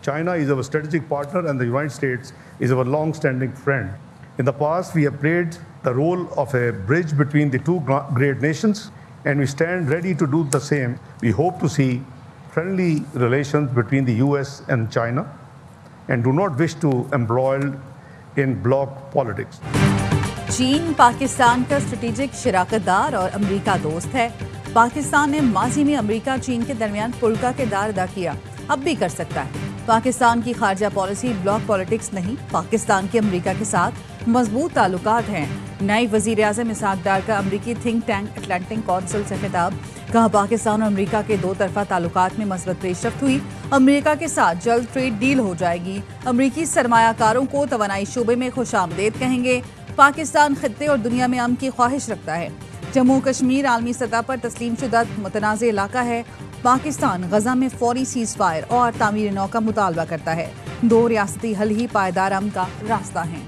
China is our strategic partner and the United States is our long-standing friend. In the past, we have played the role of a bridge between the two great nations, and we stand ready to do the same. We hope to see friendly relations between the US and China and do not wish to embroil in bloc politics. चीन पाकिस्तान का strategic शराकतदार और America दोस्त है। पाकिस्तान ने माजी में America चीन के दरमियान पुल का किरदार अदा किया, अब भी कर सकता है। पाकिस्तान की खारजा पॉलिसी ब्लॉक पॉलिटिक्स नहीं, पाकिस्तान के अमेरिका के साथ मजबूत ताल्लुकात हैं। नई वजीर आज़म इसहाक डार का अमेरिकी थिंक टैंक अटलांटिक काउंसिल से खिताब, कहा पाकिस्तान और अमेरिका के दो तरफा ताल्लुकात में मस्बत पेशरफ्त हुई, अमेरिका के साथ जल्द ट्रेड डील हो जाएगी। अमेरिकी सरमायाकारों को तवानाई शोबे में खुशामदेद कहेंगे। पाकिस्तान खित्ते और दुनिया में अमन की ख्वाहिश रखता है। जम्मू कश्मीर आलमी सतह पर तस्लीम शुदा मुतनाज़ इलाका है। पाकिस्तान गजा में फौरी सीज फायर और तामीर नौ का मुतालबा करता है। दो रियासती हल ही पायदार अमन का रास्ता है।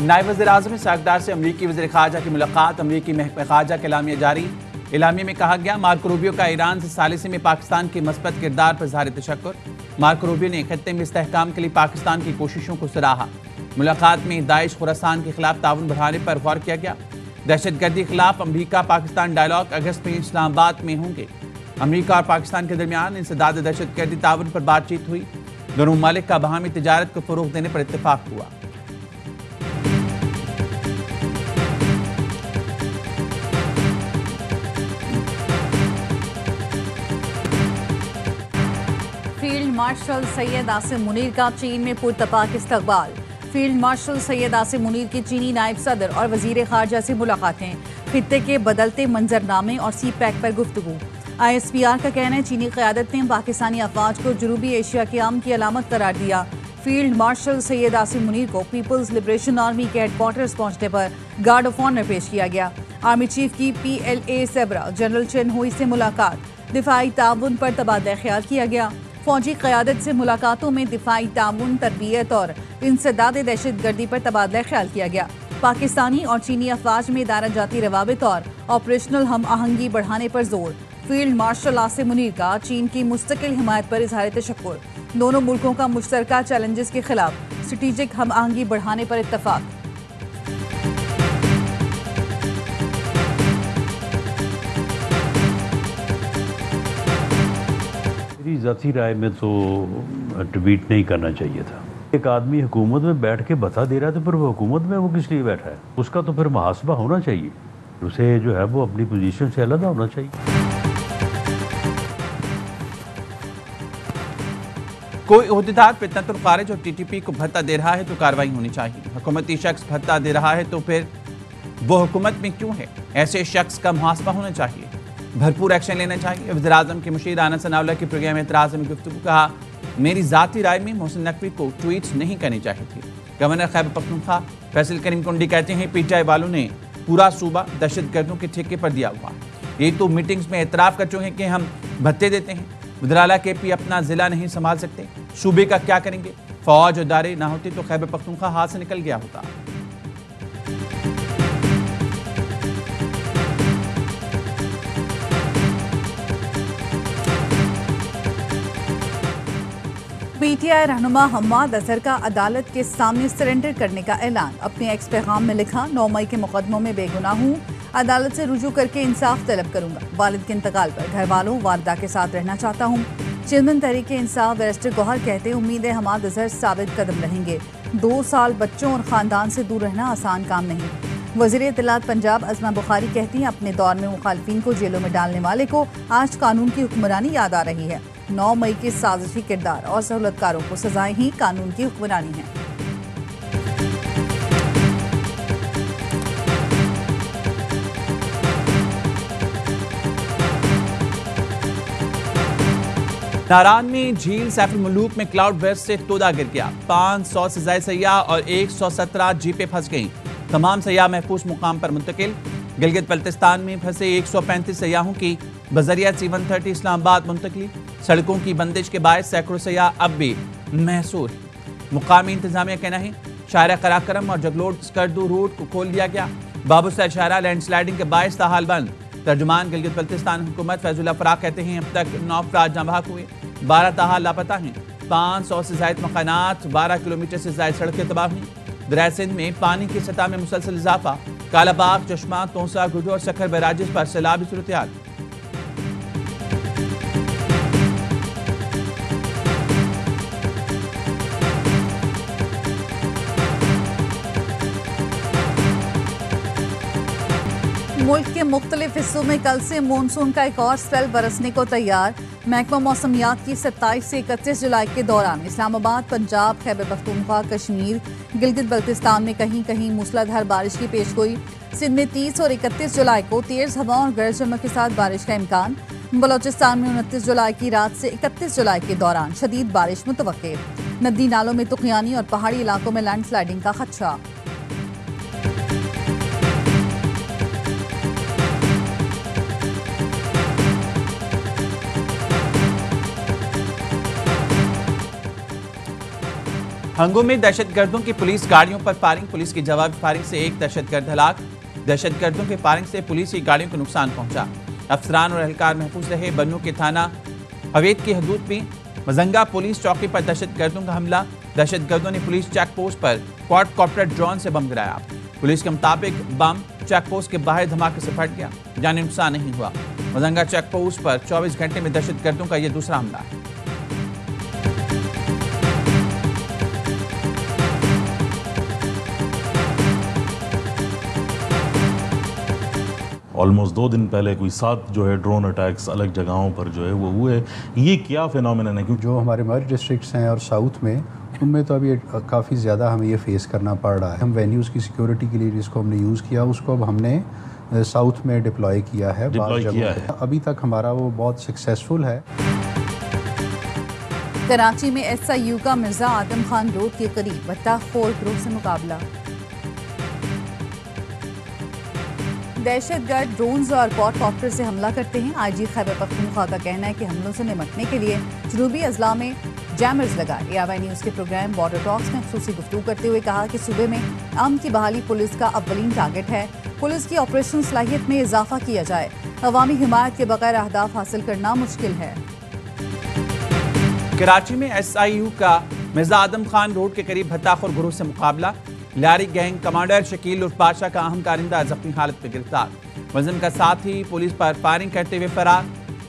नायब वज़ीर-ए-आज़म इसहाक डार से अमरीकी वज़ीर ख़ारजा की मुलाकात, अमरीकी महकमा ख़ारजा का एलामिया जारी। एलामिया में कहा गया, मार्को रूबियो का ईरान से सालिसी में पाकिस्तान के मस्बत किरदार पर ज़ाहिर तशक्कुर। मार्को रूबियो ने खत्ते में इस्तेहकाम के लिए पाकिस्तान की कोशिशों को सराहा। मुलाकात में दाइश खुरासान के खिलाफ ताउन बढ़ाने पर गौर किया गया। दहशतगर्दी के खिलाफ अमरीका पाकिस्तान डायलॉग अगस्त में इस्लामाबाद में होंगे। अमरीका और पाकिस्तान के दरमियान इंसदाद दहशतगर्दी ताउन पर बातचीत हुई। दोनों ममालिक का बाहमी तिजारत को फ़रोग़ देने पर इत्तेफाक हुआ। फील्ड मार्शल सैयद आसिम मुनीर का चीन में पुरतपाक इस्तकबाल। फील्ड मार्शल सैयद आसिम मुनीर की चीनी नायब सदर और वजीर खारजा से मुलाकातें, खित्ते के बदलते मंजरनामे और सी पैक पर गुफ्तगू। ISPR का कहना है, चीनी क़यादत ने पाकिस्तानी अफवाज को जनूबी एशिया के अमन की अलामत करार दिया। फील्ड मार्शल सैयद आसिम मुनीर को पीपल्स लिबरेशन आर्मी के हेडक्वार्टर्स पहुंचने पर गार्ड ऑफ ऑनर पेश किया गया। आर्मी चीफ की PLA सरबराह जनरल चेन हुई से मुलाकात, दिफाई ताउन पर तबादला ख्याल किया गया। फौजी क़यादत से मुलाकातों में दिफाई ताउन, तरबियत और इंसदाद दहशतगर्दी पर तबादला ख्याल किया गया। पाकिस्तानी और चीनी अफवाज में दायरा जाती रवाबित और ऑपरेशनल हम आहंगी बढ़ाने पर जोर। फील्ड मार्शल आसिम मुनीर का चीन की मुस्तकिल हिमायत पर इजहार तशक्कुर। दोनों मुल्कों का मुश्तरका चैलेंजेस के खिलाफ स्ट्रेटेजिक हम आहंगी बढ़ाने पर इत्तफाक। मेरी ज़ाती राय में तो ट्वीट नहीं करना चाहिए था। एक आदमी हुकूमत में बैठ के बता दे रहा है तो फिर वो हुकूमत में वो किस लिए बैठा है, उसका तो फिर मुहासबा होना चाहिए। उसे जो है वो अपनी पोजीशन से अलग होना चाहिए। कोई ओहदेदार फितनतुल खारिज और TTP को भत्ता दे रहा है तो कार्रवाई होनी चाहिए। हुकूमती शख्स भत्ता दे रहा है तो फिर वो हुकूमत में क्यों है? ऐसे शख्स का मुहासबा होना चाहिए, भरपूर एक्शन लेना चाहिए। वज़ीर आज़म के मुशीर आनंद सनाउल्लाह के प्रोग्राम एतराज़ में गुफ्तगू, कहा मेरी ज़ाती राय में मोहसिन नकवी को ट्वीट्स नहीं करनी चाहिए थी। गवर्नर खैबर पख्तूनख्वा फैसल करीम कुंडी कहते हैं, PTI वालों ने पूरा सूबा दहशतगर्दों के ठेके पर दिया हुआ है। ये तो मीटिंग्स में एतराफ़ कर चुके हैं कि हम भत्ते देते हैं। वज़ीर आला KP अपना ज़िला नहीं संभाल सकते, सूबे का क्या करेंगे? फौज और दारे ना होते तो खैबर पख्तूनख्वा हाथ से निकल गया होता। PTI रहनुमा हम्माद अजहर का अदालत के सामने सरेंडर करने का ऐलान। अपने एक्स पैगाम में लिखा, 9 मई के मुकदमों में बेगुनाह हूँ, अदालत से रुजू करके इंसाफ तलब करूंगा। वालिद के इंतकाल पर घर वालों वालिदा के साथ रहना चाहता हूँ। चेयरमैन तहरीक इंसाफ बैरिस्टर गौहर कहते हैं, उम्मीद है हम्माद अजहर साबित कदम रहेंगे। 2 साल बच्चों और ख़ानदान से दूर रहना आसान काम नहीं। वज़ीर इत्तलात पंजाब अज़मा बुखारी कहती हैं, अपने दौर में मुखालिफिन को जेलों में डालने वाले को आज कानून की हुक्मरानी याद आ रही है। 9 मई के साजिशी किरदार और सहूलतकारों को सजाएं ही कानून की हुक्मरानी है। नारान में झील सैफुल मुलूक में क्लाउड बर्स्ट से तोदा गिर गया। 500 से ज्यादा सयाह और 117 जीपें फंस गईं। तमाम सयाह महफूज मुकाम पर मुंतकिल। गिलगित बल्तिस्तान में फंसे 135 सयाहों की बजरिया C-130 इस्लामाबाद मुंतकली। सड़कों की बंदिश के बायस सैकड़ों सयाह अब भी महसूर। मुकामी इंतजामिया कहना है, शायरा कराकरम और जगलोट स्कर्दू रूट को खोल दिया गया। बाबू सर शहरा लैंडस्लाइडिंग के बायस ताहाल बंद। तर्जुमान गिलगित बल्तिस्तान हुकूमत फैजुल्लाह फराक कहते हैं अब तक 9 अफराद जाँ बहक हुए, 12 ताहाल लापता हैं। 500 से ज्यादा मकानात, 12 किलोमीटर से ज्यादा सड़कें तबाह हुई। दरिया सिंध में पानी की सतह में मुसलसल इजाफा। कालाबाग, चश्मा, तोसा, गुडू और सखर बैराजेस पर सैलाबी सूरत-ए-हाल। मुल्क के मुख्तलिफ हिस्सों में कल से मानसून का एक और स्पेल बरसने को तैयार। महकमा मौसमियात की 27 से 31 जुलाई के दौरान इस्लामाबाद, पंजाब, खैबर पख्तूनख्वा, कश्मीर, गिलगित बल्तिस्तान में कहीं कहीं मूसलाधार बारिश की पेशगोई। सिंध में 30 और 31 जुलाई को तेज हवाओं और गरज चमक के साथ बारिश का इम्कान। बलोचिस्तान में 29 जुलाई की रात से 31 जुलाई के दौरान शदीद बारिश मुतवक्के। नदी नालों में तुगयानी और पहाड़ी इलाकों में लैंडस्लाइडिंग का खदशा। हंगो में दहशतगर्दों की पुलिस गाड़ियों पर फायरिंग। पुलिस की जवाबी फायरिंग से एक दहशतगर्द हलाक। दहशतगर्दों के फायरिंग से पुलिस की गाड़ियों को नुकसान पहुंचा। अफसरान और एहलकार महफूज रहे। बन्नू के थाना अवैध की हदूद में मजंगा पुलिस चौकी पर दहशतगर्दों का हमला। दहशतगर्दों ने पुलिस चेक पोस्ट पर क्वाडकॉप्टर ड्रोन से बम गिराया। पुलिस के मुताबिक बम चेक पोस्ट के बाहर धमाके से फट गया, जानी नुकसान नहीं हुआ। मजंगा चेक पोस्ट पर 24 घंटे में दहशतगर्दों का यह दूसरा हमला है। ऑलमोस्ट 2 दिन पहले कोई 7 जो है ड्रोन अटैक्स अलग जगहों पर जो है वो हुए। ये क्या फिनोमेनन है? क्योंकि जो हमारे मर्ज डिस्ट्रिक्ट्स हैं और साउथ में, उनमें तो अभी काफ़ी ज़्यादा हमें ये फेस करना पड़ रहा है। हम वेन्यूज़ की सिक्योरिटी के लिए जिसको हमने यूज़ किया, उसको अब हमने साउथ में डिप्लॉय किया है। अभी तक हमारा वो बहुत सक्सेसफुल है। कराची में SIU का मिर्जा आदम खान रोड के करीब बट्टाखोर ग्रुप से मुकाबला। दहशतगर्द ड्रोन्स और क्वाडकॉप्टर से हमला करते हैं। IG खैबर पख्तूनख्वा का कहना है कि हमलों से निपटने के लिए जनूबी अजला में जैमर्स लगाए। ARY न्यूज़ के प्रोग्राम बॉर्डर टॉक्स में खुसूसी गुफ्तगू करते हुए कहा कि सूबे में अमन की बहाली पुलिस का अव्वलीन टारगेट है। पुलिस की ऑपरेशन सलाहियत में इजाफा किया जाए। अवामी हिमायत के बगैर अहदाफ हासिल करना मुश्किल है। कराची में SIU का मिर्जा आदम खान रोड के करीब भत्ताखोर गुरूह से मुकाबला। लारी गैंग कमांडर शकील उर्फ बादशाह का अहम कारिंदा जख्मी हालत में गिरफ्तार। मुलजिम का साथी पुलिस पर फायरिंग करते हुए फरार।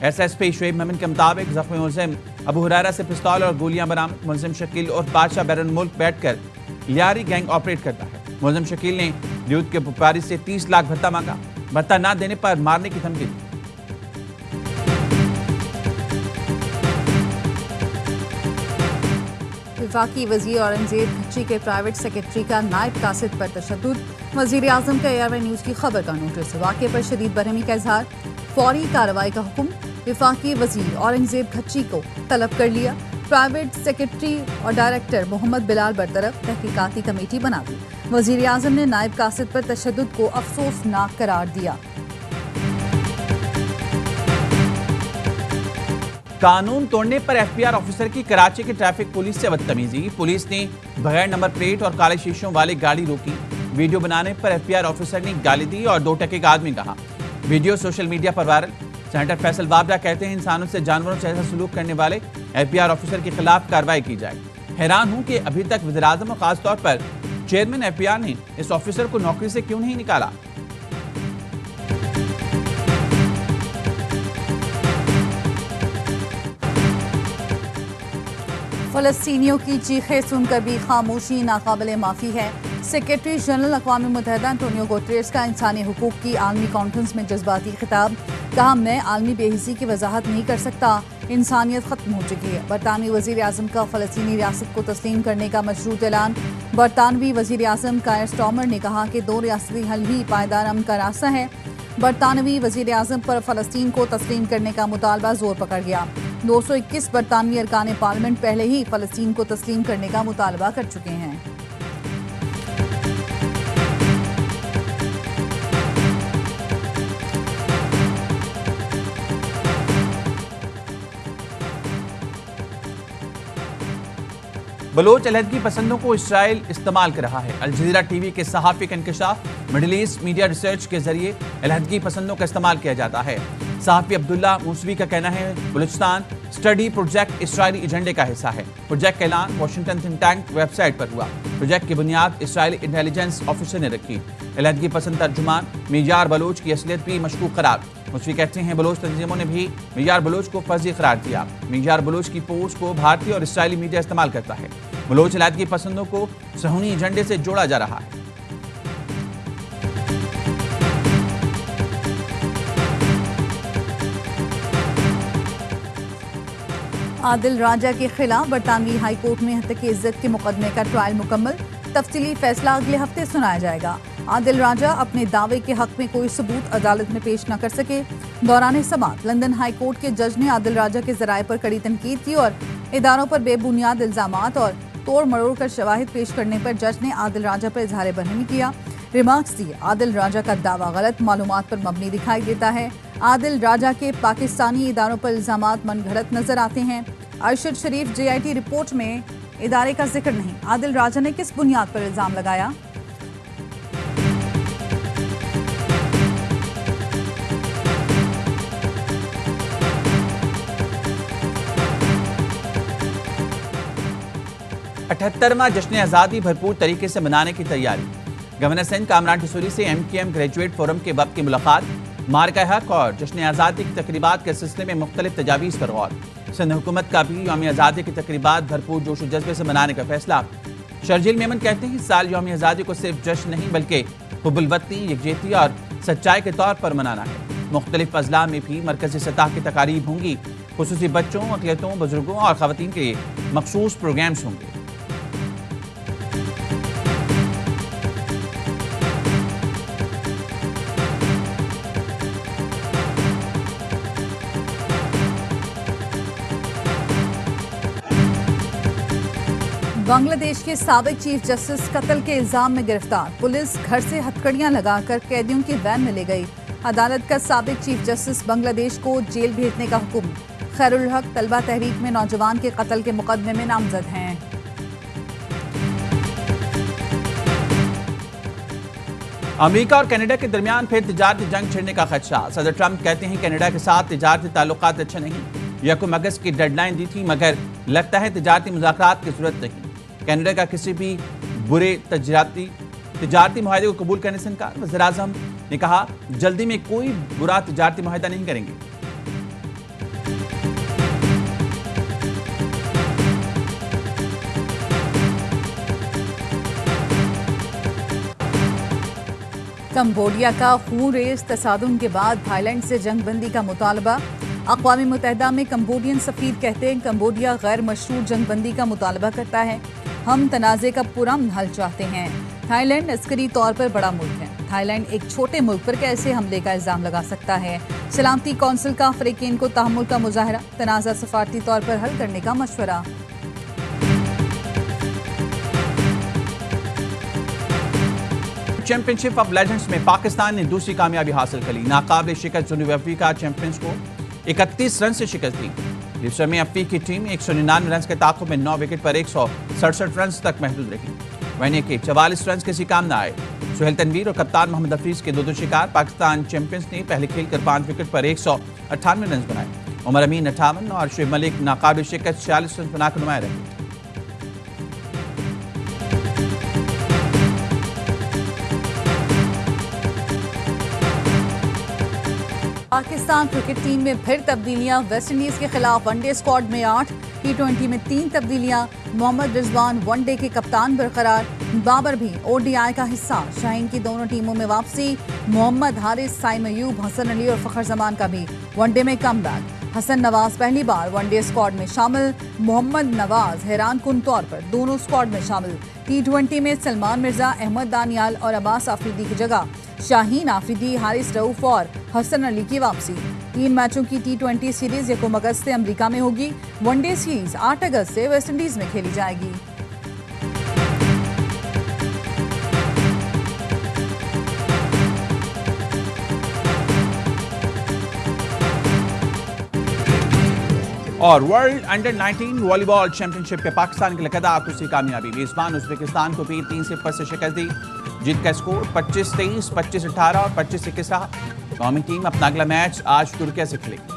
SSP शुएब मोमिन के मुताबिक जख्मी मुलजिम अबू हुरैरा से पिस्तौल और गोलियां बरामद। मुलजिम शकील उर्फ बादशाह बैरून मुल्क बैठकर लारी गैंग ऑपरेट करता है। मुलजिम शकील ने यूथ के व्यापारी से 30 लाख भत्ता मांगा। भत्ता ना देने पर मारने की धमकी दी। वफाकी वजीर औरंगजेब खच्ची के प्राइवेट सेक्रेटरी का नायब कासिद पर तशद्दुद। वजीर आजम का ARY न्यूज़ की खबर का नोटिस। वाक़े पर शदीद बरहमी का इजहार। फौरी कार्रवाई का हुक्म। वफाकी वजीर औरंगजेब खच्ची को तलब कर लिया। प्राइवेट सेक्रेटरी और डायरेक्टर मोहम्मद बिलाल बरतरफ। तहकीकाती कमेटी बना दी। वजीर आजम ने नायब कासिद पर तशद्दुद को अफसोसनाक करार दिया। कानून तोड़ने पर FBR ऑफिसर की कराची की ट्रैफिक पुलिस से बदतमीजी। पुलिस ने बगैर नंबर प्लेट और काले शीशों वाली गाड़ी रोकी। वीडियो बनाने पर FBR ऑफिसर ने गाली दी और 2 टके का आदमी कहा। वीडियो सोशल मीडिया पर वायरल। सेनेटर फैसल बाबरा कहते हैं इंसानों से जानवरों से ऐसा सलूक करने वाले FBR ऑफिसर के खिलाफ कार्रवाई की जाए। हैरान हूं कि अभी तक वज़ीर आज़म और खासतौर पर चेयरमैन FBR ने इस ऑफिसर को नौकरी से क्यों नहीं निकाला। फलस्तीनियों की चीखें सुनकर भी खामोशी नाकाबिले माफ़ी है। सेक्रेटरी जनरल अक़वाम मुत्तहिदा एंटोनियो गुटेरेस का इंसानी हुकूक की आलमी कॉन्फ्रेंस में जज्बाती खिताब। कहा, मैं आलमी बेहिसी की वजाहत नहीं कर सकता, इंसानियत ख़त्म हो चुकी है। बरतानवी वज़ीर आज़म का फ़लस्तीनी रियासत को तस्लीम करने का मशरूत ऐलान। बरतानवी वज़ीर आज़म कायर स्टॉमर ने कहा कि 2 रियासती हल ही पायदार अमन का रास्ता है। बरतानवी वज़ीर आज़म पर फ़लस्तीन को तस्लीम करने का मुतालबा जोर पकड़ गया। 221 बरतानवी अरकान पार्लियामेंट पहले ही फ़लस्तीन को तस्लीम करने का मुतालबा कर चुके हैं। बलोच अलहदगी पसंदों को इसराइल इस्तेमाल कर रहा है। अल जज़ीरा टीवी के सहाफ़ी का इंकशाफ, मिडिल ईस्ट मीडिया रिसर्च के जरिए अलहदगी पसंदों का इस्तेमाल किया जाता है। सहाफ़ी अब्दुल्ला मूसवी का कहना है बलूचिस्तान स्टडी प्रोजेक्ट इसराइली एजेंडे का हिस्सा है। प्रोजेक्ट का ऐलान वाशिंगटन थिंक टैंक वेबसाइट पर हुआ। प्रोजेक्ट की बुनियाद इसराइली इंटेलिजेंस ऑफिसर ने रखी। अलहदगी पसंद तर्जुमान मियार बलोच की असलियत भी मशकूक करार। मूसवी कहते हैं बलोच तंजीमों ने भी मियार बलोच को फर्जी करार दिया। मियार बलोच की पोस्ट को भारतीय और इसराइली मीडिया इस्तेमाल करता है। बलोच अलहदगी पसंदों को सहूनी एजेंडे से जोड़ा जा रहा है। आदिल राजा के खिलाफ बरतानवी हाई कोर्ट में हत्या इज्जत के मुकदमे का ट्रायल मुकम्मल। तफसीली फैसला अगले हफ्ते सुनाया जाएगा। आदिल राजा अपने दावे के हक में कोई सबूत अदालत में पेश न कर सके। दौरान समाअत लंदन हाई कोर्ट के जज ने आदिल राजा के जराये पर कड़ी तनकीद की और इदारों पर बेबुनियाद इल्जामात और तोड़ मरोड़ कर शवाहिद पेश करने पर जज ने आदिल राजा पर इजहार बरहमी किया। रिमार्क्स दिए आदिल राजा का दावा गलत मालूमात पर मबनी दिखाई देता है। आदिल राजा के पाकिस्तानी इदारों पर इल्जामात मनगढ़ंत नजर आते हैं। अरशद शरीफ JIT रिपोर्ट में इदारे का जिक्र नहीं। आदिल राजा ने किस बुनियाद पर इल्जाम लगाया? अठहत्तरवां जश्न आज़ादी भरपूर तरीके से मनाने की तैयारी। गवर्नर सिंध कामरान ठसूरी से MKM ग्रेजुएट फोरम के वक्त की मुलाकात। मार्का हक और जश्न आज़ादी की तकरीबात के सिलसिले में मुख्तलिफ तजावीज़ पर गौर। सिंध हुकूमत का भी यौम आज़ादी की तकरीबात भरपूर जोश व जज्बे से मनाने का फैसला। शर्जील मेमन कहते हैं इस साल यौम आज़ादी को सिर्फ जश्न नहीं बल्कि हुब्बुल-वतनी, यकजहती और सच्चाई के तौर पर मनाना है। मुख्तलिफ अजला में भी मरकजी सतह की तकारीब होंगी। खुसूसी बच्चों, अक़लियतों, बुजुर्गों और ख़वातीन के लिए मखसूस प्रोग्राम्स होंगे। बांग्लादेश के साबिक चीफ जस्टिस कत्ल के इल्जाम में गिरफ्तार। पुलिस घर से हथकड़ियां लगाकर कैदियों की वैन में ले गई। अदालत का साबिक चीफ जस्टिस बांग्लादेश को जेल भेजने का हुक्म। खैरुल हक तलबा तहरीक में नौजवान के कत्ल के मुकदमे में नामजद हैं। अमेरिका और कनाडा के दरमियान फिर तिजारती जंग छिड़ने का खदशा। सदर ट्रंप कहते हैं कनाडा के साथ तिजारती ताल्लुकात अच्छे नहीं। 1 अगस्त की डेडलाइन दी थी मगर लगता है तिजारती मुज़ाकरात की जरूरत नहीं। कनाडा का किसी भी बुरे तिजारती मुआहदे को कबूल करने से इनकार। वज़ीर-ए-आज़म ने कहा जल्दी में कोई बुरा तिजारती मुआहदा नहीं करेंगे। कंबोडिया का खून रेज तसादुम के बाद थाईलैंड से जंगबंदी का मुतालबा। अक़वाम मुत्तहिदा में कंबोडियन सफ़ीर कहते हैं कंबोडिया गैर मशरूत जंगबंदी का मुतालबा करता है। हम तनाज़े का पुरअमन हल चाहते हैं। थाईलैंड अस्करी तौर पर बड़ा मुल्क है। थाईलैंड एक छोटे मुल्क पर कैसे हमले का इल्ज़ाम लगा सकता है? सलामती कौंसिल का अफ़रीकीन को तहम्मुल का मुजाहरा। तनाज़ा सफारती तौर पर हल करने का मशवरा। चैंपियनशिप ऑफ लेजेंड्स में पाकिस्तान ने दूसरी कामयाबी हासिल कर ली। नाकाबिल शिकस्त ज़िम्बाब्वे अफ्रीका चैंपियंस को 31 रन से शिकस्त दी। दूसरे में अफ्रीकी की टीम 199 रन के ताक़ुब में 9 विकेट पर 167 रन तक महदूद रही। वहीं के 44 रन किसी काम न आए। सुहेल तनवीर और कप्तान मोहम्मद हफीज के दो शिकार। पाकिस्तान चैंपियंस ने पहले खेलकर 5 विकेट पर 198 रन बनाए। उमर अमीन 58 और शुएब मलिक नाकाबिल शिकस्त 46 रन बनाकर नुमाया रहे। पाकिस्तान क्रिकेट टीम में फिर तब्दीलियां। वेस्टइंडीज के खिलाफ वनडे स्क्वाड में 8, T20 में 3 तब्दीलियां। मोहम्मद रिजवान वनडे के कप्तान बरकरार। बाबर भी ODI का हिस्सा। शाहीन की दोनों टीमों में वापसी। मोहम्मद हारिस, साइम अयूब, हसन अली और फखर जमान का भी वनडे में कमबैक। हसन नवाज पहली बार वनडे स्क्वाड में शामिल। मोहम्मद नवाज हैरान कुन तौर पर दोनों स्क्वाड में शामिल। T20 में सलमान मिर्जा, अहमद दानियाल और अब्बास आफरीदी की जगह शाहीन आफरीदी, हारिस रऊफ और हसन अली की वापसी। 3 मैचों की T20 सीरीज 1 अगस्त से अमेरिका में होगी। वनडे सीरीज 8 अगस्त से वेस्टइंडीज में खेली जाएगी। और वर्ल्ड अंडर 19 वॉलीबॉल चैंपियनशिप के पाकिस्तान के लिए कदाकुसी कामयाबी। मेजबान उज्बेकिस्तान को भी 3-0 से शिकस्त दी। जीत का स्कोर 25-23, 25-18 और 25-21 रहा। कौमी टीम अपना अगला मैच आज तुर्की से खेलेगी।